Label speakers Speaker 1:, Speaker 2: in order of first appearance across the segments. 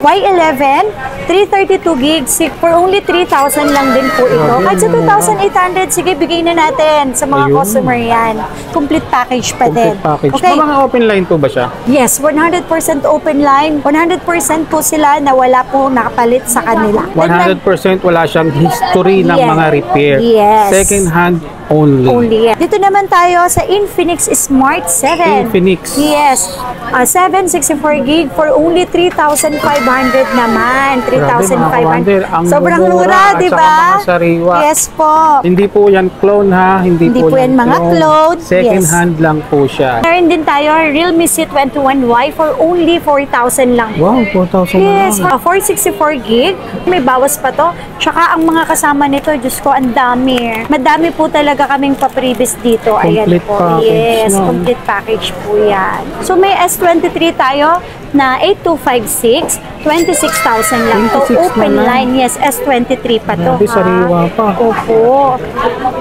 Speaker 1: Y11, 332 gigs for only 3,000 lang din po ito. Kahit sa 2,800, sige, bigay na natin sa mga customer yan. Complete package pa din.
Speaker 2: Package.
Speaker 1: Okay.
Speaker 2: Mga open line po ba siya?
Speaker 1: Yes, 100% open line. 100% po sila na wala po nakapalit sa kanila.
Speaker 2: 100% wala siyang history ng mga repair.
Speaker 1: Yes.
Speaker 2: Second hand only.
Speaker 1: Dito naman tayo sa Infinix Smart 7.
Speaker 2: Infinix.
Speaker 1: Yes. 764 gig for only 3,500 naman. 3,500. Sobrang mura, di ba? Yes po.
Speaker 2: Hindi po yan clone ha. Hindi po yan
Speaker 1: mga clone.
Speaker 2: Second hand lang po siya.
Speaker 1: Meron din tayo Realme C21Y for only 4,000 lang.
Speaker 2: Wow, 4,000
Speaker 1: Yes,
Speaker 2: lang.
Speaker 1: 464 gig. May bawas pa to. Tsaka ang mga kasama nito, Diyos ko, ang dami. Madami po talaga kaming pa-previous dito. Ayan
Speaker 2: Complete
Speaker 1: po.
Speaker 2: package,
Speaker 1: Yes,
Speaker 2: no?
Speaker 1: complete package po yan. So may S23 tayo na 8256, 26,000 lang to.
Speaker 2: 26
Speaker 1: Open
Speaker 2: na lang.
Speaker 1: line, yes, S23 pa to.
Speaker 2: Grabe, sariwa pa.
Speaker 1: Opo.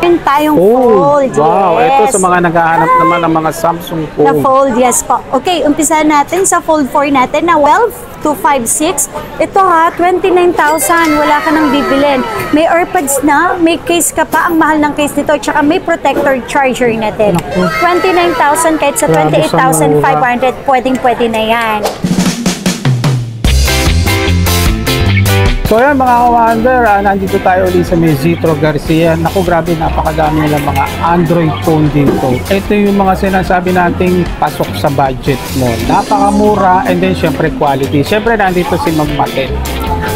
Speaker 1: Yun tayong fold,
Speaker 2: wow.
Speaker 1: yes.
Speaker 2: Ito sa mga naghahanap naman ng mga Samsung phone.
Speaker 1: Na fold, yes po. Okay, umpisa natin sa fold 4 natin na 12,256. Ito ha, 29,000. Wala ka nang bibilin. May AirPods na, may case ka pa. Ang mahal ng case nito. Tsaka may protector charger natin. 29,000 kahit sa 28,500, pwedeng-pwede na yan.
Speaker 2: So yan mga ka-wonder, nandito tayo ulit sa Zitro Garcia. Naku, grabe, napakadami nilang mga Android phone dito. Ito yung mga sinasabi nating pasok sa budget mo. Napakamura and then syempre quality. Syempre nandito si Ma'am Maten.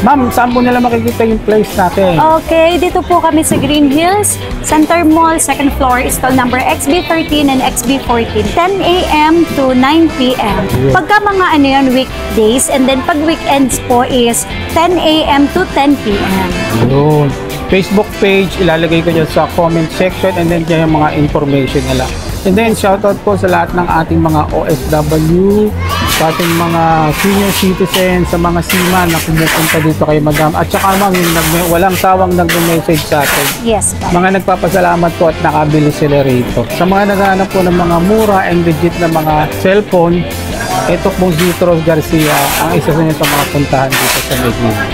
Speaker 2: Ma'am, saan po nila makikita yung place natin?
Speaker 1: Okay, dito po kami sa Green Hills, Center Mall, second floor, stall number XB13 and XB14. 10 a.m. to 9 p.m. Pagka mga ano yun, weekdays, and then pag weekends po is 10 a.m. to 10 p.m.
Speaker 2: Yun. Facebook page, ilalagay ko dyan sa comment section and then dyan yung mga information nila. And then, shoutout po sa lahat ng ating mga OFW, sa ating mga senior citizens, sa mga seaman na pumupunta dito kay Madam. At saka walang sawang nag-message sa atin.
Speaker 1: Yes, po.
Speaker 2: Mga nagpapasalamat po at nakabili sila rito. Sa mga naghahanap po ng mga mura and legit na mga cellphone, ito pong Zitro Garcia ang isa sa mga puntahan dito sa Medina.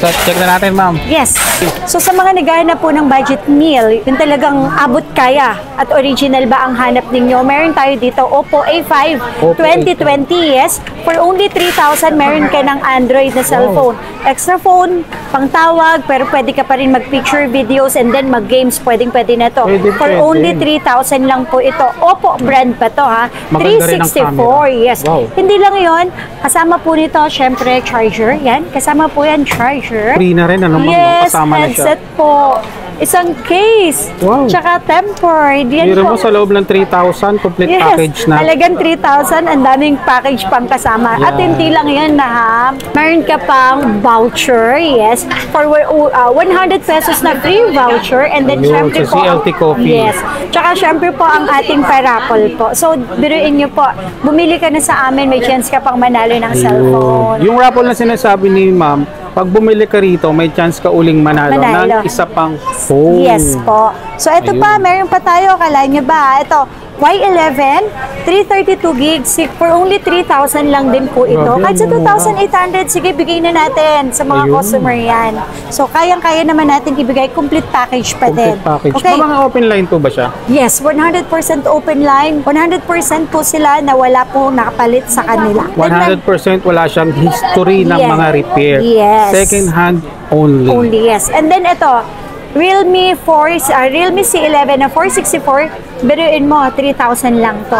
Speaker 2: So, check na natin, ma'am.
Speaker 1: Yes. So, sa mga naghahanap po ng budget meal, yung talagang abot kaya at original ba ang hanap ninyo, meron tayo dito, Oppo A5 2020, yes. For only 3,000, meron ka ng Android na cellphone. Extra phone, pangtawag, pero pwede ka pa rin mag-picture videos and then mag-games, pwedeng-pwede na to. For only 3,000 lang po ito. Oppo brand pa to, ha. 364, yes.
Speaker 2: Wow.
Speaker 1: Hindi lang yon, kasama po nito, syempre, charger. Yan, kasama po yan, charger.
Speaker 2: Free na rin, ano?
Speaker 1: Yes,
Speaker 2: Kasama na siya.
Speaker 1: headset po. Isang case.
Speaker 2: Wow.
Speaker 1: Tsaka tempered. Yan
Speaker 2: Biro
Speaker 1: po.
Speaker 2: mo sa loob ng 3,000, complete package na.
Speaker 1: Talagang 3,000, ang daming package pang kasama. At hindi lang yan na ha. Meron ka pang voucher, yes. For 100 pesos na free voucher. And then,
Speaker 2: Ayun,
Speaker 1: syempre
Speaker 2: sa
Speaker 1: po.
Speaker 2: CLT Coffee.
Speaker 1: Yes. Tsaka, syempre po, ang ating parapol po. So, biruin nyo po. Bumili ka na sa amin, may chance ka pang manalo ng cellphone.
Speaker 2: Yung raffle na sinasabi ni ma'am, pag bumili ka rito, may chance ka uling manalo ng isa pang phone.
Speaker 1: Yes po. So, ito pa, meron pa tayo. Kala nyo ba? Ito, Y11, 332 gigs for only 3,000 lang din po ito. Kahit sa 2,800, sige, bigay na natin sa mga customer yan. So, kayang-kaya naman natin ibigay complete package pa din.
Speaker 2: Package.
Speaker 1: Okay.
Speaker 2: Mga open line po ba siya?
Speaker 1: Yes, 100% open line. 100% po sila na wala po nakapalit sa kanila.
Speaker 2: 100% wala siyang history ng mga repair.
Speaker 1: Yes.
Speaker 2: Second hand only.
Speaker 1: Only, yes. And then ito, Realme C11 na 464, biruin mo, 3,000 lang to.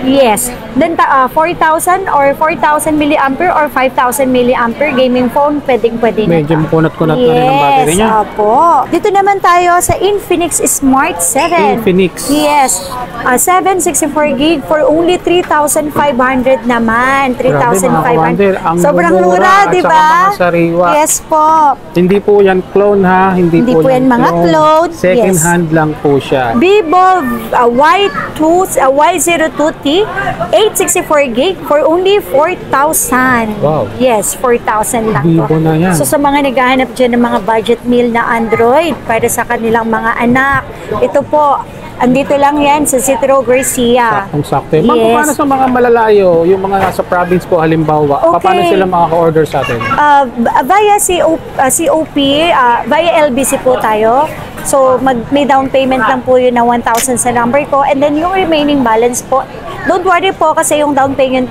Speaker 1: Yes. Then, 4,000 or 4,000 milliampere or 5,000 milliampere gaming phone, pwedeng-pwede na.
Speaker 2: Medyo kunat-kunat na rin ang battery niya.
Speaker 1: Yes, opo. Dito naman tayo sa Infinix Smart 7.
Speaker 2: Infinix.
Speaker 1: Yes. 764 gig for only 3,500 naman. 3,500. Sobrang mura, di ba? Yes po.
Speaker 2: Hindi po yan clone ha. Hindi po yan mga
Speaker 1: clone.
Speaker 2: Second hand lang po siya.
Speaker 1: Vivo Y02T 864 gig for only 4,000.
Speaker 2: Wow.
Speaker 1: Yes, 4,000 lang
Speaker 2: Vivo
Speaker 1: to.
Speaker 2: na yan.
Speaker 1: So sa mga naghahanap dyan ng mga budget meal na Android para sa kanilang mga anak, ito po, andito lang yan sa Citro Garcia.
Speaker 2: Saktong-sakto. Ma'am,
Speaker 1: Yes.
Speaker 2: paano sa mga malalayo, yung mga nasa province po halimbawa,
Speaker 1: Okay.
Speaker 2: paano sila makaka-order sa atin?
Speaker 1: Via COP, via LBC po tayo. So, may down payment lang po yun na 1,000 sa number ko. And then, yung remaining balance po, don't worry po kasi yung down payment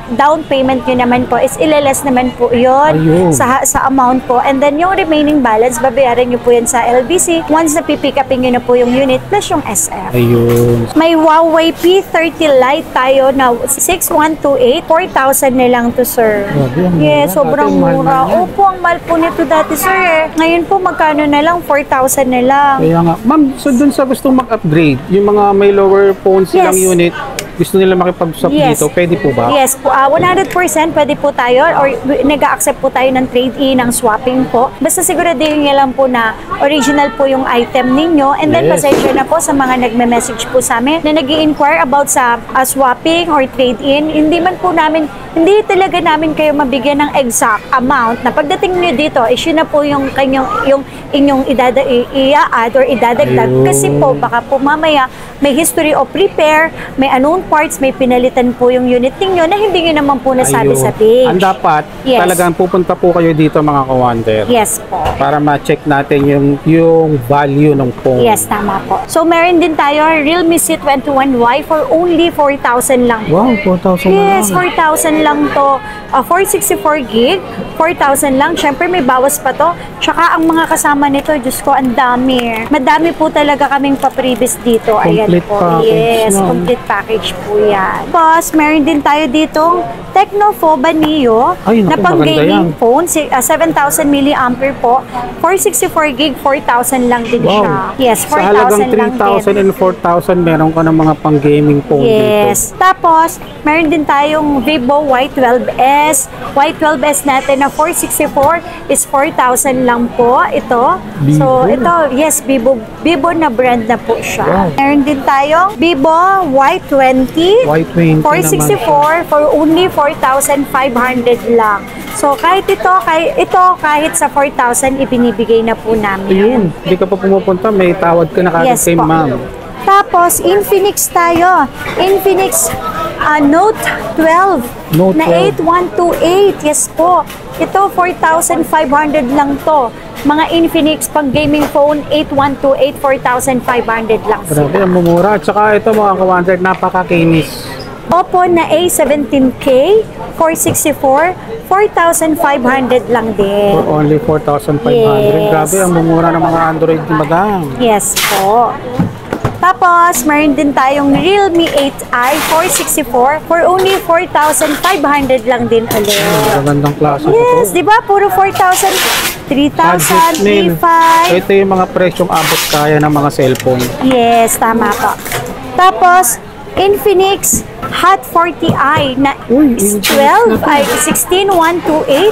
Speaker 1: nyo naman po is ilaless naman po yun
Speaker 2: Ayun.
Speaker 1: sa amount po. And then, yung remaining balance, babayaran nyo po yan sa LBC once na pipick upin nyo na po yung unit plus yung SF.
Speaker 2: Ayun.
Speaker 1: May Huawei P30 Lite tayo na 6128, 4,000 na lang to, sir.
Speaker 2: Grabe, ang
Speaker 1: Yes,
Speaker 2: mura.
Speaker 1: sobrang
Speaker 2: Dati, mahal
Speaker 1: mura.
Speaker 2: na yan.
Speaker 1: Opo, ang mahal po nito dati, sir. Ngayon po, magkano na lang? 4,000 na lang.
Speaker 2: Kaya nga. Ma'am, so dun sa gustong mag-upgrade, yung mga may lower phone silang
Speaker 1: Yes.
Speaker 2: unit, gusto nila makipag-swap
Speaker 1: Yes.
Speaker 2: dito, pwede po ba?
Speaker 1: Yes po, 100% pwede po tayo or nag-accept po tayo ng trade-in, ng swapping po. Basta siguraduhin niyo lang po na original po yung item ninyo. And then,
Speaker 2: Yes.
Speaker 1: pasensya na po sa mga nagme-message po sa amin na nag-i-inquire about sa swapping or trade-in. Hindi talaga namin kayo mabigyan ng exact amount na pagdating niyo dito, issue na po yung inyong i-add or idadagdag.
Speaker 2: Ayun.
Speaker 1: Kasi po, baka po mamaya may history of repair, may unknown parts, may pinalitan po yung unit ninyo na hindi nyo naman po nasabi
Speaker 2: Ayun.
Speaker 1: sa page.
Speaker 2: Ang dapat,
Speaker 1: Yes.
Speaker 2: talagang pupunta po kayo dito mga ka-wonder.
Speaker 1: Yes po.
Speaker 2: Para ma-check natin yung value ng phone.
Speaker 1: Yes, tama po. So, meron din tayo Realme C21Y for only 4,000 lang po.
Speaker 2: Wow, 4,000
Speaker 1: Yes,
Speaker 2: na lang.
Speaker 1: 4,000 lang to. 464 gig, 4,000 lang. Siyempre, may bawas pa to. Tsaka, ang mga kasama nito, Diyos ko, ang dami. Madami po talaga kaming pa-previous dito. Ayan
Speaker 2: Complete
Speaker 1: po.
Speaker 2: package,
Speaker 1: Yes,
Speaker 2: no?
Speaker 1: complete package po yan. Tapos, meron din tayo ditong Tecnofoba Neo
Speaker 2: Ay, naku,
Speaker 1: na pang
Speaker 2: maganda
Speaker 1: gaming
Speaker 2: yan.
Speaker 1: phone. 7,000 mAh po. 464 gig, 4,000 lang din siya.
Speaker 2: Wow.
Speaker 1: Yes,
Speaker 2: Sa halagang
Speaker 1: 4,000 lang din.
Speaker 2: 3,000 and 4,000, meron ka ng mga pang-gaming phone dito.
Speaker 1: Yes. Tapos, meron din tayong Vivo Y12s. Y12s natin na 464 is 4,000 lang po. Ito. So,
Speaker 2: Vivo.
Speaker 1: ito, yes, Vivo na brand na po siya.
Speaker 2: Wow.
Speaker 1: Meron din tayong Vivo Y20.
Speaker 2: Y20
Speaker 1: 464 for only 4,500 lang. So, kahit kahit sa 4,000, ibinibigay na po namin.
Speaker 2: Ayun, hindi ka pa pumupunta, may tawad ka na kagad
Speaker 1: Yes
Speaker 2: kay
Speaker 1: po.
Speaker 2: ma'am.
Speaker 1: Tapos, Infinix tayo. Infinix Note 12
Speaker 2: Note
Speaker 1: na
Speaker 2: 12.
Speaker 1: 8128. Yes po. Ito, 4,500 lang to. Mga Infinix pang gaming phone, 8128, 4,500 lang.
Speaker 2: Grabe, ang mumura. At saka ito mga ka-wonder, napakakinis.
Speaker 1: Oppo na A17K, 464, 4,500 lang din.
Speaker 2: For only 4,500.
Speaker 1: Yes.
Speaker 2: Grabe, ang mumura ng mga Android ni madam.
Speaker 1: Yes po. Tapos, meron din tayong Realme 8i 464 for only 4,500 lang din ulit.
Speaker 2: Magandang klase
Speaker 1: Yes,
Speaker 2: ito.
Speaker 1: di ba? Puro 4,000, 3,000, 3,500.
Speaker 2: Ito yung mga presyong abot kaya ng mga cellphone.
Speaker 1: Yes, tama po. Tapos, Infinix Hot 40i na
Speaker 2: Uy,
Speaker 1: is
Speaker 2: Infinix
Speaker 1: 12,
Speaker 2: na to.
Speaker 1: ay 16,128,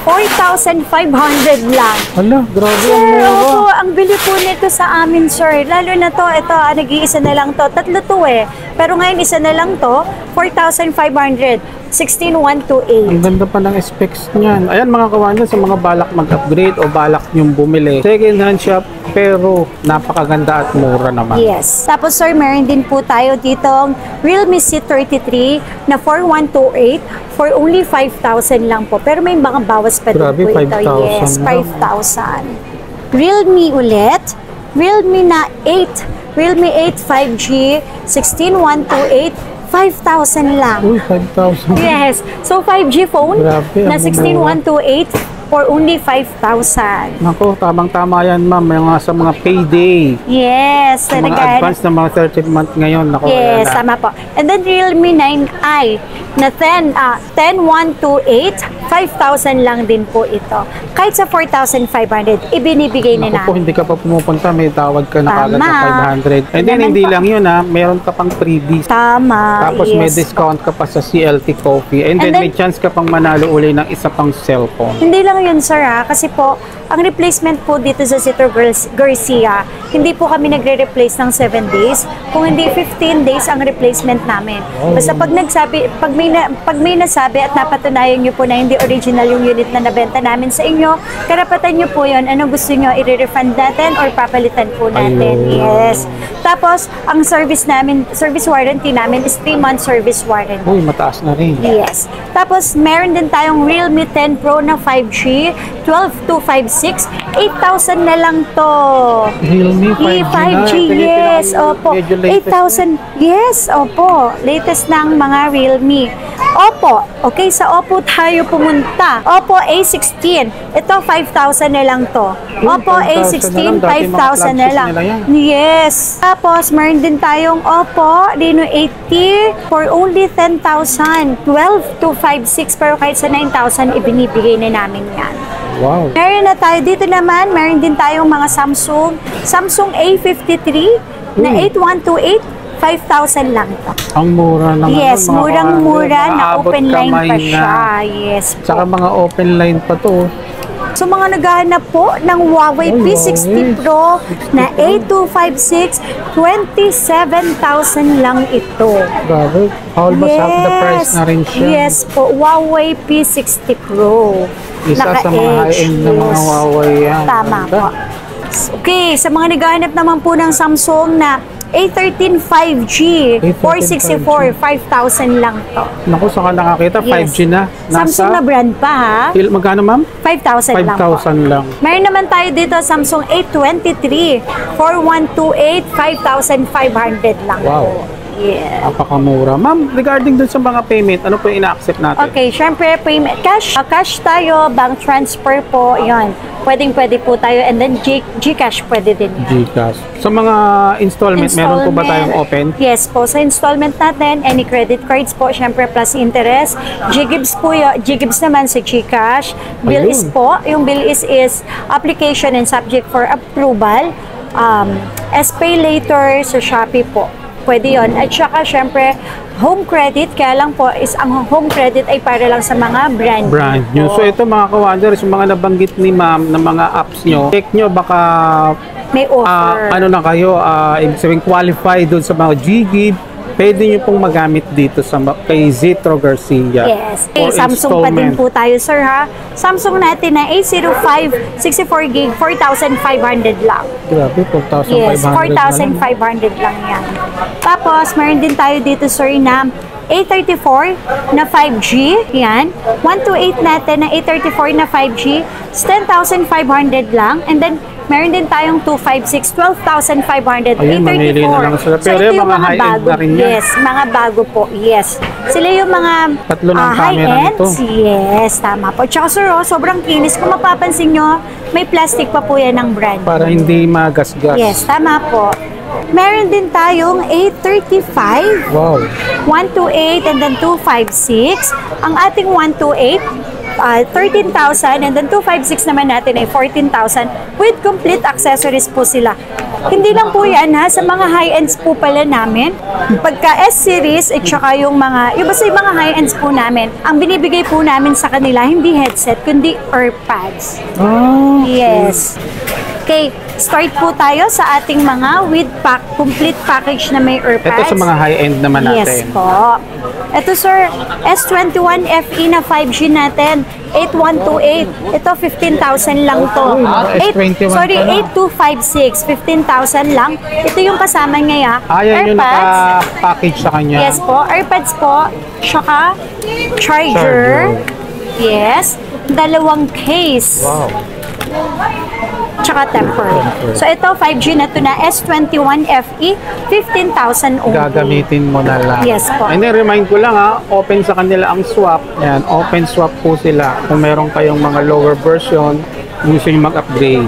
Speaker 1: 4,500 lang.
Speaker 2: Hala, grabe ang
Speaker 1: Sir,
Speaker 2: mura.
Speaker 1: opo, ang bili po nito sa amin, sir. Lalo na to, ito, nag-iisa na lang to. Tatlo to eh. Pero ngayon, isa na lang to, 4,500, 16,128.
Speaker 2: Ang ganda pa ng specs niyan. Ayan mga kawanan, sa mga balak mag-upgrade o balak nyong bumili. Second hand shop, pero napakaganda at mura naman.
Speaker 1: Yes. Tapos, sir, meron din po tayo ditong Realme C33 na 4128 for only 5,000 lang po. Pero may mga bawas pa din
Speaker 2: Grabe,
Speaker 1: po ito.
Speaker 2: 5,000
Speaker 1: Yes,
Speaker 2: lang.
Speaker 1: 5,000. Realme ulit. Realme na 8. Realme 8 5G 16128. 5,000 lang.
Speaker 2: Uy, 5,000.
Speaker 1: Yes. So, 5G phone
Speaker 2: Grabe,
Speaker 1: na
Speaker 2: ang
Speaker 1: 16128 for only 5,000.
Speaker 2: Nako, tamang-tama yan ma'am. Mga sa mga payday.
Speaker 1: Yes.
Speaker 2: Sa mga advance na mga 30th month ngayon. Nako,
Speaker 1: Yes,
Speaker 2: ayan na.
Speaker 1: tama po. And then Realme 9i na 10128, 5,000 lang din po ito. Kahit sa 4,500, ibinibigay na
Speaker 2: Naku po,
Speaker 1: namin.
Speaker 2: hindi ka pa pumupunta, may tawad ka na kagad
Speaker 1: Tama.
Speaker 2: na 500. And then,
Speaker 1: Naman
Speaker 2: hindi
Speaker 1: po.
Speaker 2: lang yun ha, meron ka pang freebies.
Speaker 1: Tama.
Speaker 2: Tapos
Speaker 1: yes
Speaker 2: may
Speaker 1: po.
Speaker 2: discount ka pa sa CLT Coffee. And then,
Speaker 1: And then-
Speaker 2: may chance ka pang manalo uli ng isa pang cellphone.
Speaker 1: Hindi lang yun, sir, ha? Kasi po, Ang replacement po dito sa Citro Garcia, hindi po kami nagre-replace ng 7 days, kung hindi 15 days ang replacement namin. Basta pag may nasabi at napatunayan nyo po na hindi original yung unit na nabenta namin sa inyo, karapatan nyo po yun. Anong gusto nyo, i-refund natin or papalitan po natin.
Speaker 2: Ayun.
Speaker 1: Yes. Tapos, ang service warranty namin is 3 month service warranty.
Speaker 2: Uy, mataas na rin.
Speaker 1: Yes. Tapos, meron din tayong Realme 10 Pro na 5G, 12256, 8,000 na lang to.
Speaker 2: Realme 5G,
Speaker 1: 5G, yes, opo.
Speaker 2: Medyo latest
Speaker 1: 8,000, yes, opo. Latest ng mga Realme. Oppo, okay, sa Oppo tayo pumunta. Oppo A16, ito 5,000 na lang to. Oppo
Speaker 2: 5,000
Speaker 1: A16,
Speaker 2: na lang. Dati mga
Speaker 1: 5,000 na lang.
Speaker 2: flagship nila yan.
Speaker 1: Yes. Tapos, meron din tayong Oppo Reno 80 for only 10,000. 12,256, pero kahit sa 9,000, ibinibigay na namin yan.
Speaker 2: Wow.
Speaker 1: Meron na tayo dito naman, meron din tayong mga Samsung A53 na 8128, 5,000 lang to.
Speaker 2: Ang mura naman.
Speaker 1: Yes,
Speaker 2: mga
Speaker 1: murang-mura
Speaker 2: kawander.
Speaker 1: na
Speaker 2: Maabot
Speaker 1: open line
Speaker 2: kamay
Speaker 1: pa
Speaker 2: na.
Speaker 1: siya. Yes po.
Speaker 2: Saka mga open line pa to.
Speaker 1: So mga naghahanap po ng Huawei
Speaker 2: Ay,
Speaker 1: P60
Speaker 2: Huawei.
Speaker 1: Pro na A256, 27,000 lang ito.
Speaker 2: Grabe. Almost half the price na rin siya.
Speaker 1: Yes po, Huawei P60 Pro.
Speaker 2: Isa sa mga high-end na mga
Speaker 1: Yes.
Speaker 2: Huawei yan.
Speaker 1: Tama
Speaker 2: Ganda.
Speaker 1: po. Okay, sa mga naghahanap naman po ng Samsung na A13 5G, 464, 5,000 lang to.
Speaker 2: Naku, saan ka nakakita?
Speaker 1: Yes.
Speaker 2: 5G na.
Speaker 1: Samsung na brand pa ha.
Speaker 2: Magkano ma'am?
Speaker 1: 5,000 lang po.
Speaker 2: 5,000 lang.
Speaker 1: Meron naman tayo dito Samsung A23, 4128, 5,500 lang
Speaker 2: Wow.
Speaker 1: po. Yeah.
Speaker 2: Napakamura. Ma'am, regarding dun sa mga payment, ano po yung ina-accept natin?
Speaker 1: Okay, syempre payment cash. Cash tayo, bank transfer po, yan. Pwede po tayo and then GCash pwede din yan.
Speaker 2: GCash. Sa mga installment, meron po ba tayong open?
Speaker 1: Yes po. Sa installment natin, any credit cards po, syempre plus interest. GGibs po yun. GGibs naman sa GCash. Bill
Speaker 2: Ayun.
Speaker 1: is po. Yung bill is application and subject for approval. SPay later sa Shopee po. Pwede yun. At saka, syempre, home credit, kaya lang po, is ang home credit ay para lang sa mga brand
Speaker 2: New.
Speaker 1: po.
Speaker 2: So ito mga ka-wonders, yung mga nabanggit ni ma'am na mga apps nyo, check nyo baka
Speaker 1: May offer.
Speaker 2: ano na kayo, ibig sabihin qualify doon sa mga GGib, pwede nyo pong magamit dito sa kay Citro Garcia.
Speaker 1: Yes.
Speaker 2: For
Speaker 1: Samsung pa din
Speaker 2: installment.
Speaker 1: po tayo, sir, ha? Samsung natin na A05, 64 gig, 4,500 lang.
Speaker 2: Grabe, 4,500
Speaker 1: Yes,
Speaker 2: na lang.
Speaker 1: 4,500 lang yan. Tapos, meron din tayo dito, sir, na A34 na 5G. Yan. 128 natin na A34 na 5G. It's 10,500 lang. And then, meron din tayong 256, 12,500.
Speaker 2: Ayun, mamili na lang sila. Pero
Speaker 1: ito
Speaker 2: yung mga high-end
Speaker 1: bago.
Speaker 2: na rin yan.
Speaker 1: Yes, mga bago po. Yes. Sila yung mga
Speaker 2: Tatlo ng camera
Speaker 1: high-end.
Speaker 2: nito.
Speaker 1: Yes, tama po. Tsaka, sir, sobrang kinis. Kung mapapansin nyo, may plastic pa po yan ng brand.
Speaker 2: Para hindi magasgas.
Speaker 1: Yes, tama po. Meron din tayong A35,
Speaker 2: Wow.
Speaker 1: 128 and then 256. Ang ating 128, 13,000 and then 256 naman natin ay 14,000 with complete accessories po sila. Hindi lang po yan ha, sa mga high-ends po pala namin. Pagka S-series at saka yung basta yung mga high-ends po namin, ang binibigay po namin sa kanila, hindi headset, kundi earpads.
Speaker 2: Ah,
Speaker 1: Yes. Okay, start po tayo sa ating mga with complete package na may earpads.
Speaker 2: ito sa mga high-end naman natin.
Speaker 1: Yes po. Ito sir, S21 FE na 5G natin, 8128. Ito 15,000 lang to.
Speaker 2: S21
Speaker 1: Sorry,
Speaker 2: pa na.
Speaker 1: 8256, 15,000 lang. Ito yung kasama niya.
Speaker 2: Ayan yung
Speaker 1: earpads.
Speaker 2: naka-package sa kanya.
Speaker 1: Yes po, earpads po, tsaka charger. Yes, dalawang case.
Speaker 2: Wow.
Speaker 1: Tsaka temper. So ito 5G na to na S21 FE, 15,000 only.
Speaker 2: Gagamitin mo na lang.
Speaker 1: Yes po.
Speaker 2: And then remind ko lang ha, open sa kanila ang swap. Yan, open swap po sila. Kung meron kayong mga lower version, gusto nyo mag-upgrade.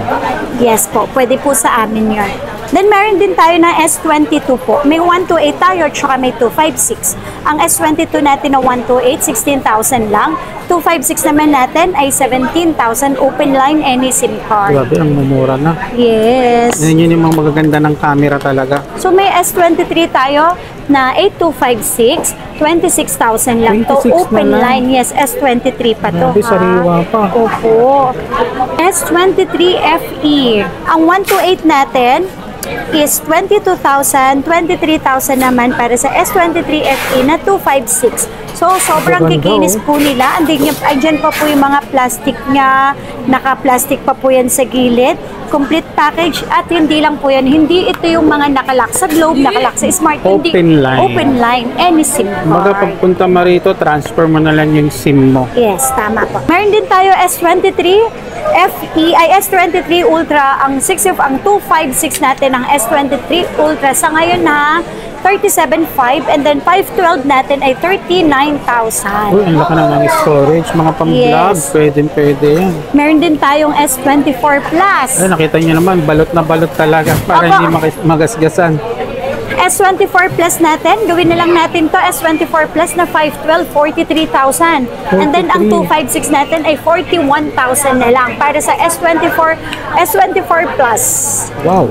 Speaker 1: Yes po, pwede po sa amin yun. Then meron din tayo na S22 po. May 128 tayo, tsaka may 256. Ang S22 natin na 128, 16,000 lang. 256 naman natin ay 17,000 open line any SIM card.
Speaker 2: Grabe, ang mumura na.
Speaker 1: Yes.
Speaker 2: Yun yung mga magaganda ng camera talaga.
Speaker 1: So may S23 tayo na 8256, 26,000 lang to.
Speaker 2: 26
Speaker 1: Open
Speaker 2: na lang.
Speaker 1: line, yes, S23 pa to.
Speaker 2: Grabe, sariwa pa.
Speaker 1: Opo. S23 FE. Ang 128 natin is 22,000, 23,000 naman para sa S23 FE na 256. So, sobrang
Speaker 2: Ganda,
Speaker 1: kikinis po nila. Andyan pa po yung mga plastic niya. Naka-plastic pa po yan sa gilid. Complete package. At hindi lang po yan. Hindi ito yung mga nakalak sa Globe, nakalak sa Smart.
Speaker 2: Open
Speaker 1: hindi,
Speaker 2: line.
Speaker 1: Open line. Any SIM
Speaker 2: Mga
Speaker 1: card.
Speaker 2: pagpunta mo rito, transfer mo na lang yung SIM mo.
Speaker 1: Yes, tama po. Meron din tayo S23 FE, ay S23 Ultra, ang 256 natin, ang S23 Ultra sa ngayon na 37.5 and then 512 natin ay 39,000.
Speaker 2: Uy, ang laki na ng storage. Mga pang-vlog,
Speaker 1: Yes.
Speaker 2: pwede yan.
Speaker 1: Meron din tayong S24 Plus.
Speaker 2: Ay, nakita niyo naman, balot na balot talaga para
Speaker 1: Opo.
Speaker 2: hindi magasgasan.
Speaker 1: S24 Plus natin, gawin na lang natin to S24 Plus na 512, 43,000. And then ang 256 natin ay 41,000 na lang para sa S24 Plus.
Speaker 2: Wow.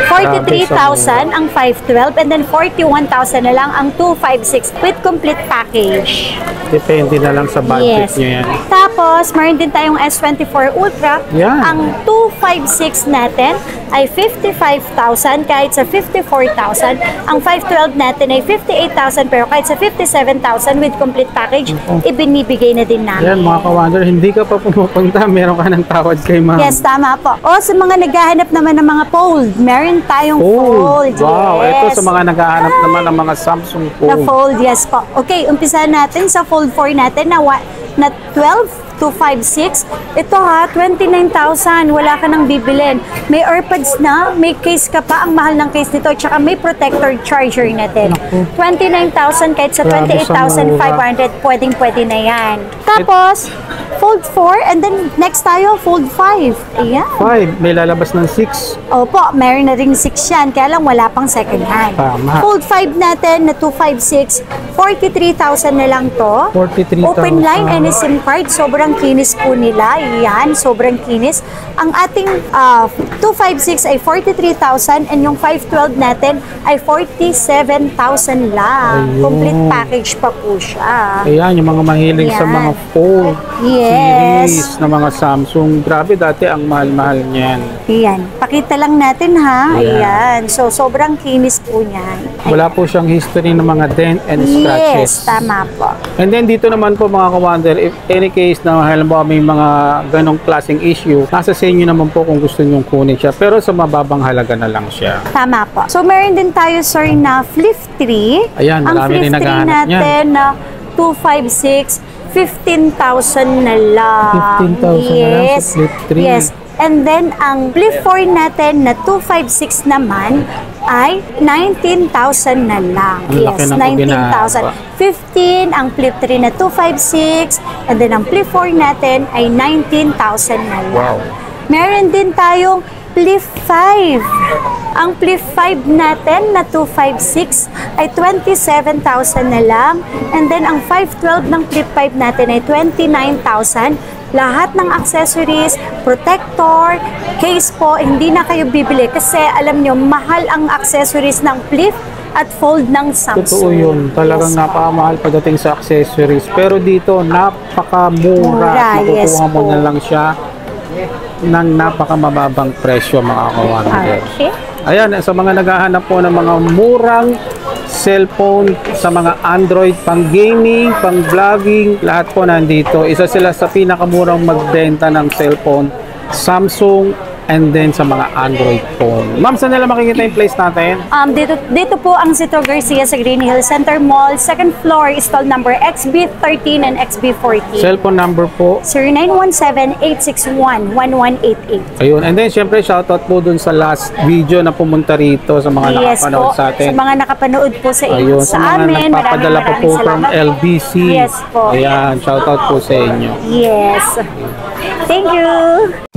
Speaker 1: 43,000 ang 512 and then 41,000 na lang ang 256 with complete package.
Speaker 2: Depende na lang sa budget
Speaker 1: Yes.
Speaker 2: niyo yan.
Speaker 1: Tapos, meron din tayong S24 Ultra.
Speaker 2: Yan.
Speaker 1: Ang 256 natin ay 55,000 kahit sa 54,000. Ang 512 natin ay 58,000 pero kahit sa 57,000 with complete package, ibinibigay na din namin.
Speaker 2: Yan, mga ka-wonder, hindi ka pa pumupunta, meron ka ng tawad kay ma'am.
Speaker 1: Yes, tama po. O sa mga naghahanap naman ng mga fold, meron tayong fold.
Speaker 2: Wow,
Speaker 1: Yes.
Speaker 2: ito sa mga naghahanap naman ng mga Samsung
Speaker 1: Na
Speaker 2: phone.
Speaker 1: fold, yes po. Okay, umpisa natin sa fold 4 natin na 12,256. Ito ha, 29,000. Wala ka nang bibilin. May AirPods na, may case ka pa. Ang mahal ng case nito. Tsaka may protector charger natin. 29,000 kahit sa
Speaker 2: Grabe,
Speaker 1: 28,500. Pwedeng-pwede na yan. Tapos, fold 4 and then next tayo, fold 5. Ayan.
Speaker 2: 5, may lalabas ng 6.
Speaker 1: Opo, meron na ring 6 yan. Kaya lang wala pang second hand.
Speaker 2: Tama.
Speaker 1: Fold 5 natin na 256, 43,000 na lang to.
Speaker 2: 43,000.
Speaker 1: Open line and SIM card. Sobrang kinis po nila. Yan, sobrang kinis. Ang ating 256 ay 43,000 and yung 512 natin ay 47,000 lang.
Speaker 2: Ayun.
Speaker 1: Complete package pa po siya.
Speaker 2: Ayan, yung mga mahilig sa
Speaker 1: Yan.
Speaker 2: mga phone
Speaker 1: Yes.
Speaker 2: series na mga Samsung. Grabe, dati ang mahal-mahal niyan.
Speaker 1: Ayan. Pakita lang natin ha.
Speaker 2: Ayan.
Speaker 1: Ayan. So, sobrang kinis po niyan.
Speaker 2: Wala po siyang history ng mga dent and scratches.
Speaker 1: Yes, tama po.
Speaker 2: And then dito naman po mga ka-wonder, if any case na halimbawa may mga ganong klaseng issue, nasa sa inyo naman po kung gusto nyong kunin siya. Pero sa mababang halaga na lang siya.
Speaker 1: Tama po. So, meron din tayo, sir, na Flip 3.
Speaker 2: Ayan,
Speaker 1: Ang
Speaker 2: marami
Speaker 1: Flip
Speaker 2: rin
Speaker 1: 3
Speaker 2: naghahanap
Speaker 1: natin na 256, 15,000 na lang.
Speaker 2: 15,000 na lang sa Flip 3.
Speaker 1: Yes. And then, ang Flip 4 natin na 256 naman ay 19,000 na lang.
Speaker 2: Ang laki
Speaker 1: Yes,
Speaker 2: ng
Speaker 1: 19,000.
Speaker 2: ibinaaba.
Speaker 1: 15 ang Flip 3 na 256 and then ang Flip 4 natin ay 19,000 na lang.
Speaker 2: Wow.
Speaker 1: Meron din tayong Flip 5. Ang Flip 5 natin na 256 ay 27,000 na lang. And then ang 512 ng Flip 5 natin ay 29,000. Lahat ng accessories, protector, case po, hindi na kayo bibili kasi alam nyo, mahal ang accessories ng Flip at fold ng Samsung.
Speaker 2: Totoo yun. Talagang
Speaker 1: Yes po.
Speaker 2: napakamahal pagdating sa accessories. Pero dito, napakamura.
Speaker 1: Mura,
Speaker 2: At
Speaker 1: yes
Speaker 2: makukuha mo
Speaker 1: po.
Speaker 2: na lang siya ng napakamababang presyo, mga ka-wonder.
Speaker 1: Okay.
Speaker 2: Ayan, sa mga naghahanap po ng mga murang cellphone, sa mga Android, pang gaming, pang vlogging, lahat po nandito. Isa sila sa pinakamurang magbenta ng cellphone, Samsung, and then sa mga Android phone. Ma'am, saan nila makikita yung place natin?
Speaker 1: Dito po ang Citro Garcia sa Green Hill Center Mall. Second floor, stall number XB13 and XB14.
Speaker 2: Cellphone number po.
Speaker 1: 0917-861-1188.
Speaker 2: Ayun. And then, syempre, shoutout po dun sa last video na pumunta rito sa mga
Speaker 1: Yes
Speaker 2: nakapanood
Speaker 1: po,
Speaker 2: sa atin.
Speaker 1: sa mga nakapanood po sa,
Speaker 2: Ayun,
Speaker 1: sa
Speaker 2: mga
Speaker 1: amin.
Speaker 2: nagpapadala po
Speaker 1: Maraming
Speaker 2: from
Speaker 1: salamat.
Speaker 2: LBC.
Speaker 1: Yes po.
Speaker 2: Ayan, shoutout po sa inyo.
Speaker 1: Yes. Thank you.